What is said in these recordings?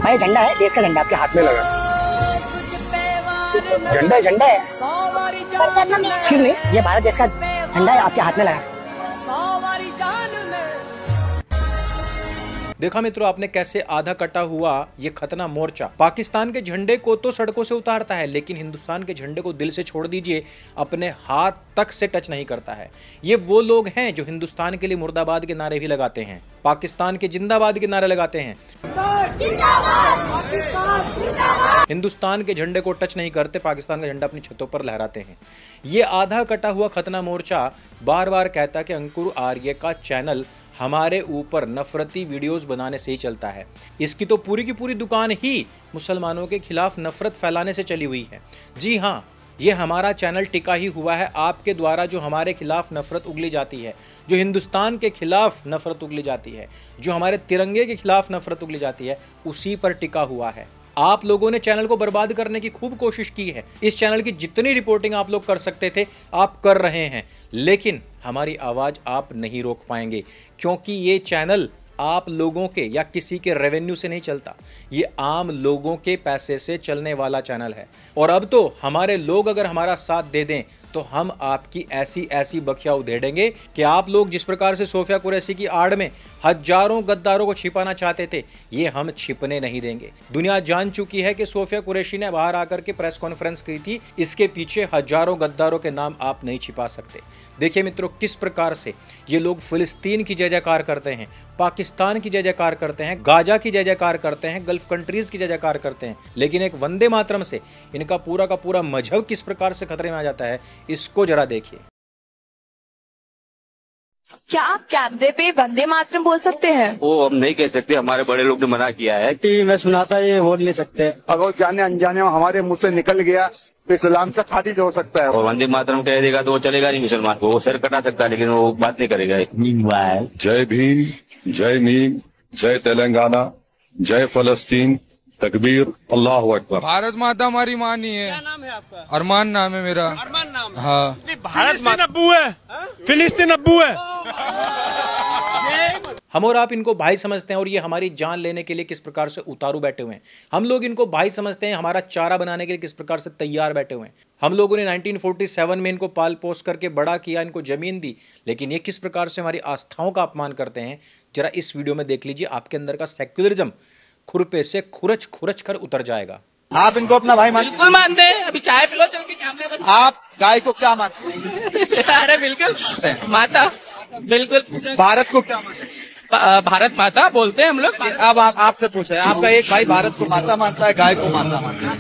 भाई झंडा है, देश का झंडा आपके हाथ में लगा। झंडा है, झंडा है। एक्सक्यूज मी, ये भारत देश का झंडा है, आपके हाथ में लगा। देखा मित्रों आपने कैसे आधा कटा हुआ ये खतना मोर्चा पाकिस्तान के झंडे को तो सड़कों से उतारता है, लेकिन हिंदुस्तान के झंडे को दिल से छोड़ दीजिए, अपने हाथ तक से टच नहीं करता है। ये वो लोग हैं जो हिंदुस्तान के लिए मुर्दाबाद के नारे भी लगाते हैं, पाकिस्तान के जिंदाबाद के नारे लगाते हैं, हिंदुस्तान के झंडे को टच नहीं करते, पाकिस्तान का झंडा अपनी छतों पर लहराते हैं। ये आधा कटा हुआ खतना मोर्चा बार बार कहता है कि अंकुर आर्य का चैनल हमारे ऊपर नफरती वीडियोस बनाने से ही चलता है। इसकी तो पूरी की पूरी दुकान ही मुसलमानों के खिलाफ नफरत फैलाने से चली हुई है। जी हाँ, ये हमारा चैनल टिका ही हुआ है आपके द्वारा जो हमारे खिलाफ नफरत उगली जाती है, जो हिंदुस्तान के खिलाफ नफरत उगली जाती है, जो हमारे तिरंगे के खिलाफ नफरत उगली जाती है, उसी पर टिका हुआ है। आप लोगों ने चैनल को बर्बाद करने की खूब कोशिश की है। इस चैनल की जितनी रिपोर्टिंग आप लोग कर सकते थे आप कर रहे हैं, लेकिन हमारी आवाज आप नहीं रोक पाएंगे, क्योंकि ये चैनल आप लोगों के या किसी के रेवेन्यू से नहीं चलता, ये आम लोगों के पैसे से चलने वाला चैनल है। और अब तो हमारे लोग अगर हमारा साथ दे दें तो हम आपकी ऐसी ऐसी बखिया उधेड़ेंगे कि आप लोग जिस प्रकार से सोफिया कुरैशी की आड़ में हजारों गद्दारों को छिपाना चाहते थे, ये हम छिपने नहीं देंगे। दुनिया जान चुकी है कि सोफिया कुरैशी ने बाहर आकर के प्रेस कॉन्फ्रेंस की थी, इसके पीछे हजारों गद्दारों के नाम आप नहीं छिपा सकते। देखिए मित्रों, किस प्रकार से ये लोग फिलिस्तीन की जय जयकार करते हैं, पाकिस्तान की जय जयकार करते हैं, गाजा की जय जयकार करते हैं, गल्फ कंट्रीज की जय जयकार करते हैं, लेकिन एक वंदे मातरम से इनका पूरा का पूरा मजहब किस प्रकार से खतरे में आ जाता है, इसको जरा देखिए। क्या आप कैमरे पे वंदे मातरम बोल सकते हैं? वो हम नहीं कह सकते, हमारे बड़े लोग ने मना किया है। टीवी में सुना था, ये बोल नहीं सकते। अगर जाने अनजाने हमारे मुंह से निकल गया तो इस्लाम से खारिज हो सकता है। और वंदे मातरम कह देगा तो वो चलेगा नहीं मुसलमान को, वो सर कटा सकता है लेकिन वो बात नहीं करेगा। जय भीम, जय मीम, जय तेलंगाना, जय फलस्तीन, तकबीर, अल्लाह अकबर। भारत माता हमारी माँ नहीं है। क्या नाम है आपका? अरमान नाम है मेरा। अरमान नाम? हाँ। भारत माता अब्बू है, फिलिस्तीन अब्बू है। हम और आप इनको भाई समझते हैं और ये हमारी जान लेने के लिए किस प्रकार से उतारू बैठे हुए हैं। हम लोग इनको भाई समझते हैं, हमारा चारा बनाने के लिए किस प्रकार से तैयार बैठे हुए हैं। हम लोगों ने 1947 में इनको पाल पोस करके बड़ा किया, इनको जमीन दी, लेकिन ये किस प्रकार से हमारी आस्थाओं का अपमान करते हैं, जरा इस वीडियो में देख लीजिए। आपके अंदर का सेक्युलरिज्म खुरपे से खुरच खुरच कर उतर जाएगा। आप इनको अपना भाई मानते? बिल्कुल मानते हैं। अभी चाय पिलो चल के कैमरे में। आप गाय को क्या मानते हैं? अरे बिल्कुल माता, बिल्कुल। भारत को क्या मानते हैं? भारत माता बोलते हैं हम लोग। अब आप आपसे पूछे, आपका एक भाई भारत को माता मानता है, गाय को माता मानता है।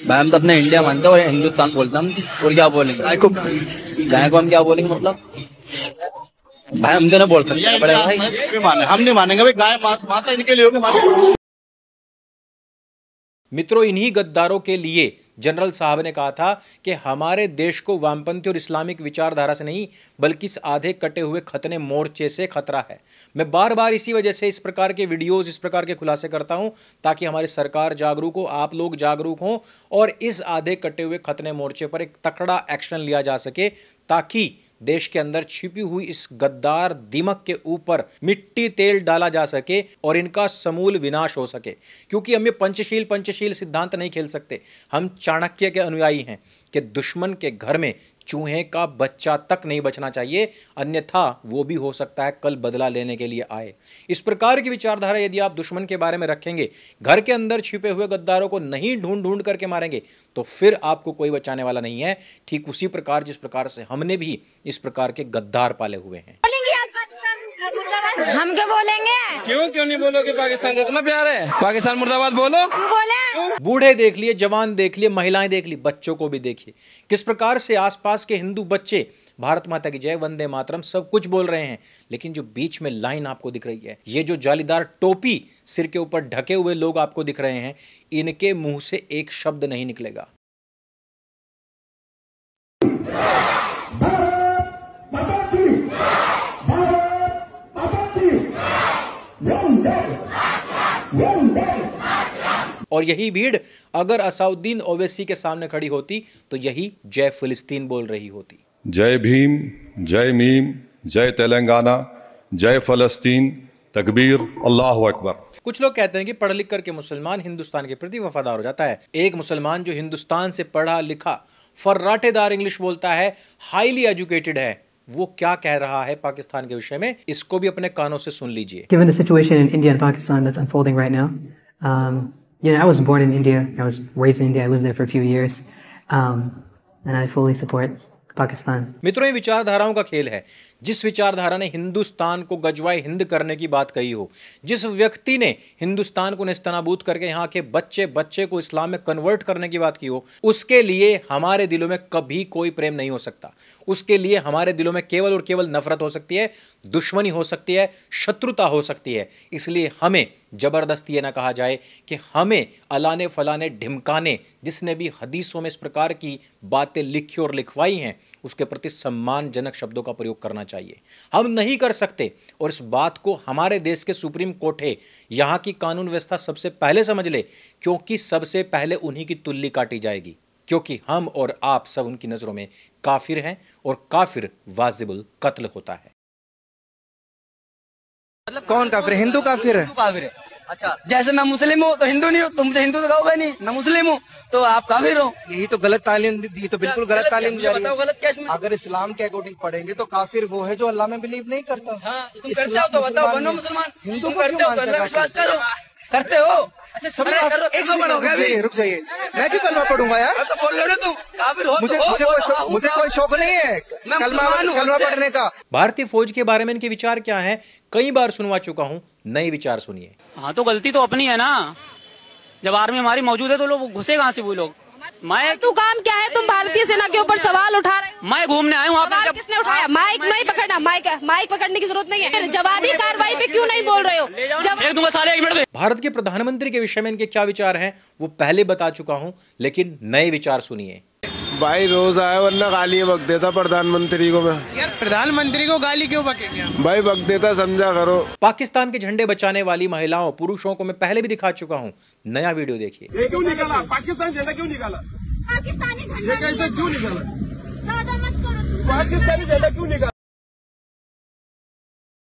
भाई हम तो अपने इंडिया मानते हैं और हिंदुस्तान बोलते हैं, और क्या बोलेंगे? गाय को हम क्या बोलेंगे? मतलब भाई हम तो नहीं बोल सकते बड़े भाई। हम नहीं मानेंगे भाई, गाय माता इनके लिए होगी। मित्रों, इन्हीं गद्दारों के लिए जनरल साहब ने कहा था कि हमारे देश को वामपंथी और इस्लामिक विचारधारा से नहीं बल्कि इस आधे कटे हुए खतने मोर्चे से खतरा है। मैं बार बार इसी वजह से इस प्रकार के वीडियोस, इस प्रकार के खुलासे करता हूं, ताकि हमारी सरकार जागरूक हो, आप लोग जागरूक हों और इस आधे कटे हुए खतने मोर्चे पर एक तकड़ा एक्शन लिया जा सके, ताकि देश के अंदर छिपी हुई इस गद्दार दिमक के ऊपर मिट्टी तेल डाला जा सके और इनका समूल विनाश हो सके। क्योंकि हम ये पंचशील सिद्धांत नहीं खेल सकते। हम चाणक्य के अनुयायी हैं कि दुश्मन के घर में चूहे का बच्चा तक नहीं बचना चाहिए, अन्यथा वो भी हो सकता है कल बदला लेने के लिए आए। इस प्रकार की विचारधारा यदि आप दुश्मन के बारे में रखेंगे, घर के अंदर छिपे हुए गद्दारों को नहीं ढूंढ ढूंढ करके मारेंगे, तो फिर आपको कोई बचाने वाला नहीं है। ठीक उसी प्रकार जिस प्रकार से हमने भी इस प्रकार के गद्दार पाले हुए हैं। हम क्या बोलेंगे? क्यों नहीं बोलोगे? पाकिस्तान का इतना प्यार है, पाकिस्तान मुर्दाबाद बोलो। बोले? बूढ़े देख लिए, जवान देख लिए, महिलाएं देख ली, बच्चों को भी देखिए किस प्रकार से आसपास के हिंदू बच्चे भारत माता की जय, वंदे मातरम सब कुछ बोल रहे हैं, लेकिन जो बीच में लाइन आपको दिख रही है, ये जो जालीदार टोपी सिर के ऊपर ढके हुए लोग आपको दिख रहे हैं, इनके मुंह से एक शब्द नहीं निकलेगा। और यही भीड़ अगर असाउद्दीन ओवैसी के सामने खड़ी होती तो यही जय फिलिस्तीन बोल रही होती। जय भीम, जय मीम, जय तेलंगाना, जय फलस्तीन, तकबीर अल्लाह अकबर। कुछ लोग कहते हैं कि पढ़ लिख करके मुसलमान हिंदुस्तान के प्रति वफादार हो जाता है। एक मुसलमान जो हिंदुस्तान से पढ़ा लिखा फर्राटेदार इंग्लिश बोलता है, हाईली एजुकेटेड है, वो क्या कह रहा है पाकिस्तान के विषय में, इसको भी अपने कानों से सुन लीजिए। Given the situation in India and Pakistan that's unfolding right now, I was born in India, I was raised in India, I lived there for a few years, and I fully support Pakistan. मित्रों, ये विचारधाराओं का खेल है। जिस विचारधारा ने हिंदुस्तान को गजवाए हिंद करने की बात कही हो, जिस व्यक्ति ने हिंदुस्तान को नेस्तनाबूद करके यहाँ के बच्चे बच्चे को इस्लाम में कन्वर्ट करने की बात की हो, उसके लिए हमारे दिलों में कभी कोई प्रेम नहीं हो सकता। उसके लिए हमारे दिलों में केवल और केवल नफरत हो सकती है, दुश्मनी हो सकती है, शत्रुता हो सकती है। इसलिए हमें जबरदस्ती ये ना कहा जाए कि हमें अलाने फलाने ढिमकाने, जिसने भी हदीसों में इस प्रकार की बातें लिखी और लिखवाई हैं, उसके प्रति सम्मानजनक शब्दों का प्रयोग करना चाहिए। हम नहीं कर सकते, और इस बात को हमारे देश के सुप्रीम कोर्ट है, यहाँ की कानून व्यवस्था सबसे पहले समझ ले, क्योंकि सबसे पहले उन्हीं की तुल्ली काटी जाएगी, क्योंकि हम और आप सब उनकी नजरों में काफिर हैं, और काफिर वाजिबुल कत्ल होता है। मतलब कौन काफिर है? हिंदू काफिर है। काफिर है। अच्छा, जैसे मैं मुस्लिम हूँ तो हिंदू नहीं हूँ, तुम हिंदू तो कहोगे नहीं, मैं मुस्लिम हूँ तो आप काफिर हो। यही तो गलत तालीम दी, तो बिल्कुल गलत तालीम जा रही बताओ, गलत कैसे में? अगर इस्लाम के अकॉर्डिंग पढ़ेंगे तो काफिर वो है जो अल्लाह में बिलीव नहीं करता। हाँ, तुम करते हो तो बताओ, बनो मुसलमान। हिंदू करते हो तो अल्लाह विश्वास करो, करते हो। अच्छा, सब रुक जाइए, मैं क्यों कलमा पढ़ूंगा यार? तो बोल रहे हो तुम काफिर हो। मुझे कोई शौक नहीं है कलमा पढ़ने का। भारतीय फौज के बारे में इनके विचार क्या हैं, कई बार सुनवा चुका हूं, नए विचार सुनिए। हाँ, तो गलती तो अपनी है ना। जब आर्मी हमारी मौजूद है तो लोग घुसे कहाँ से वो लोग? मैं तू काम क्या है? तुम भारतीय सेना के ऊपर सवाल उठा रहे हो। मैं घूमने आया हूँ। सवाल किसने उठाया? माइक नहीं पकड़ना, माइक पकड़ने की जरूरत नहीं है। जवाबी कार्रवाई पे क्यों नहीं बोल रहे हो? भारत के प्रधानमंत्री के विषय में इनके क्या विचार हैं वो पहले बता चुका हूं, लेकिन नए विचार सुनिए। भाई रोज आया वरना गाली बक देता प्रधानमंत्री को। मैं यार प्रधानमंत्री को गाली क्यों बकेंगे? भाई बक देता, समझा करो। पाकिस्तान के झंडे बचाने वाली महिलाओं पुरुषों को मैं पहले भी दिखा चुका हूं, नया वीडियो देखिए। ये क्यों निकाला? पाकिस्तान झंडा क्यों निकाला? पाकिस्तानी झंडा क्यों निकाला? ज्यादा मत करो। पाकिस्तानी झंडा क्यों निकाला?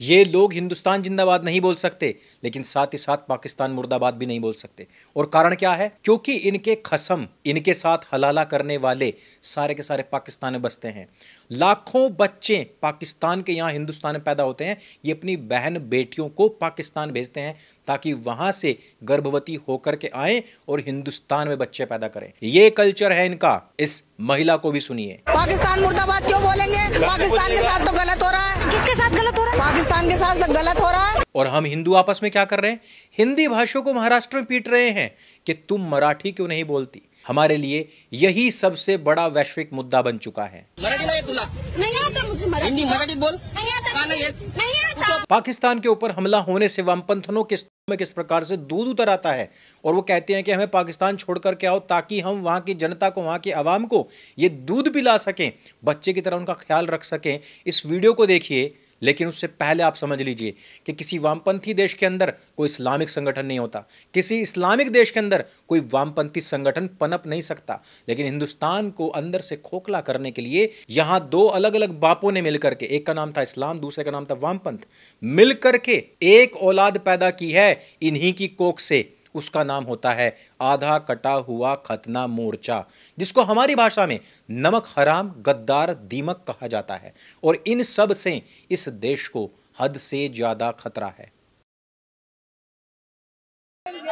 ये लोग हिंदुस्तान जिंदाबाद नहीं बोल सकते, लेकिन साथ ही साथ पाकिस्तान मुर्दाबाद भी नहीं बोल सकते। और कारण क्या है? क्योंकि इनके खसम, इनके साथ हलाला करने वाले सारे के सारे पाकिस्तान में बसते हैं। लाखों बच्चे पाकिस्तान के यहाँ हिंदुस्तान में पैदा होते हैं। ये अपनी बहन बेटियों को पाकिस्तान भेजते हैं ताकि वहां से गर्भवती होकर के आए और हिंदुस्तान में बच्चे पैदा करें। ये कल्चर है इनका। इस महिला को भी सुनिए। पाकिस्तान मुर्दाबाद क्यों बोलेंगे? पाकिस्तान के साथ तो गलत हो रहा है। किसके साथ गलत हो रहा है? पाकिस्तान के साथ गलत हो रहा है। और हम हिंदू आपस में क्या कर रहे हैं? हिंदी भाषियों को महाराष्ट्र में पीट रहे हैं कि तुम मराठी क्यों नहीं बोलती। हमारे लिए यही सबसे बड़ा वैश्विक मुद्दा बन चुका है। नहीं आता मुझे मराठी बोल नहीं आता। पाकिस्तान के ऊपर हमला होने से वामपंथनों के में किस प्रकार से दूध उतर आता है, और वो कहते हैं कि हमें पाकिस्तान छोड़ करके आओ ताकि हम वहां की जनता को, वहां के अवाम को ये दूध पिला सकें, बच्चे की तरह उनका ख्याल रख सकें। इस वीडियो को देखिए, लेकिन उससे पहले आप समझ लीजिए कि किसी वामपंथी देश के अंदर कोई इस्लामिक संगठन नहीं होता, किसी इस्लामिक देश के अंदर कोई वामपंथी संगठन पनप नहीं सकता। लेकिन हिंदुस्तान को अंदर से खोखला करने के लिए यहां दो अलग अलग बापों ने मिलकर के, एक का नाम था इस्लाम, दूसरे का नाम था वामपंथ, मिलकर के एक औलाद पैदा की है इन्हीं की कोख से। उसका नाम होता है आधा कटा हुआ खतना मोर्चा, जिसको हमारी भाषा में नमक हराम, गद्दार, दीमक कहा जाता है। और इन सब से इस देश को हद से ज्यादा खतरा है।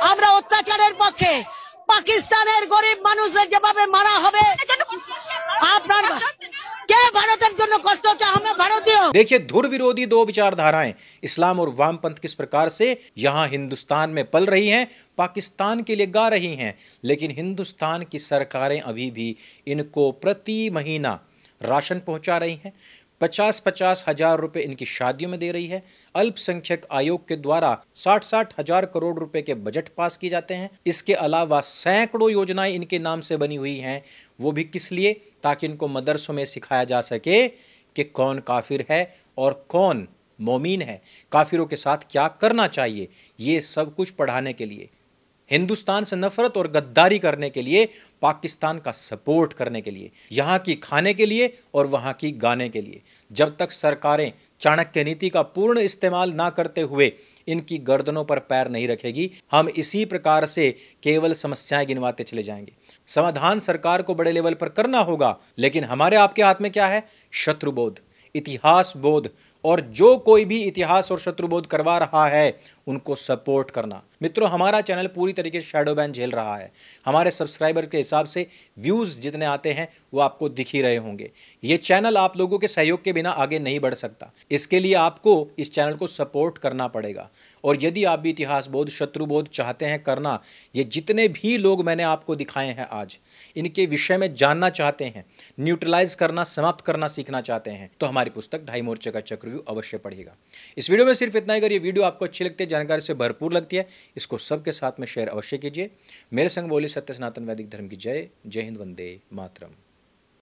আমরা অত্যাচারের পক্ষে। পাকিস্তানের গরিব মানুষদের যেভাবে মারা হবে, আপনার কে ভারতের জন্য কষ্ট হচ্ছে? हमें भारतीय। देखिए, धुर विरोधी दो विचारधाराएं इस्लाम और वामपंथ किस प्रकार से यहां हिंदुस्तान में पल रही हैं, पाकिस्तान के लिए गा रही हैं। लेकिन हिंदुस्तान की सरकारें अभी भी इनको प्रति महीना राशन पहुंचा रही हैं, 50-50 हजार रुपए इनकी शादियों में दे रही है। अल्पसंख्यक आयोग के द्वारा 60-60 हजार करोड़ रुपए के बजट पास किए जाते हैं। इसके अलावा सैकड़ों योजनाएं इनके नाम से बनी हुई हैं, वो भी किस लिए? ताकि इनको मदरसों में सिखाया जा सके कि कौन काफिर है और कौन मोमीन है, काफिरों के साथ क्या करना चाहिए। ये सब कुछ पढ़ाने के लिए हिंदुस्तान से नफरत और गद्दारी करने के लिए, पाकिस्तान का सपोर्ट करने के लिए, यहाँ की खाने के लिए और वहाँ की गाने के लिए। जब तक सरकारें चाणक्य नीति का पूर्ण इस्तेमाल ना करते हुए इनकी गर्दनों पर पैर नहीं रखेगी, हम इसी प्रकार से केवल समस्याएं गिनवाते चले जाएंगे। समाधान सरकार को बड़े लेवल पर करना होगा, लेकिन हमारे आपके हाथ में क्या है? शत्रुबोध, इतिहास बोध, और जो कोई भी इतिहास और शत्रुबोध करवा रहा है उनको सपोर्ट करना। मित्रों, हमारा चैनल पूरी तरीके से शैडो बैन झेल रहा है। हमारे सब्सक्राइबर के हिसाब से व्यूज़ जितने आते हैं वो आपको दिख ही रहे होंगे। ये चैनल आप लोगों के सहयोग के बिना आगे नहीं बढ़ सकता। इसके लिए आपको इस चैनल को सपोर्ट करना पड़ेगा। और यदि आप भी इतिहास बोध, शत्रुबोध चाहते हैं करना, ये जितने भी लोग मैंने आपको दिखाए हैं आज, इनके विषय में जानना चाहते हैं, न्यूट्रलाइज करना, समाप्त करना सीखना चाहते हैं, तो हमारी पुस्तक ढाई मोर्चे का चक्रव्यूह अवश्य पढ़िएगा। इस वीडियो में सिर्फ इतना ही। अगर ये वीडियो आपको अच्छी लगती है, जानकारी से भरपूर लगती है, इसको सबके साथ में शेयर अवश्य कीजिए। मेरे संग बोली सत्य सनातन वैदिक धर्म की जय। जय हिंद, वंदे मातरम।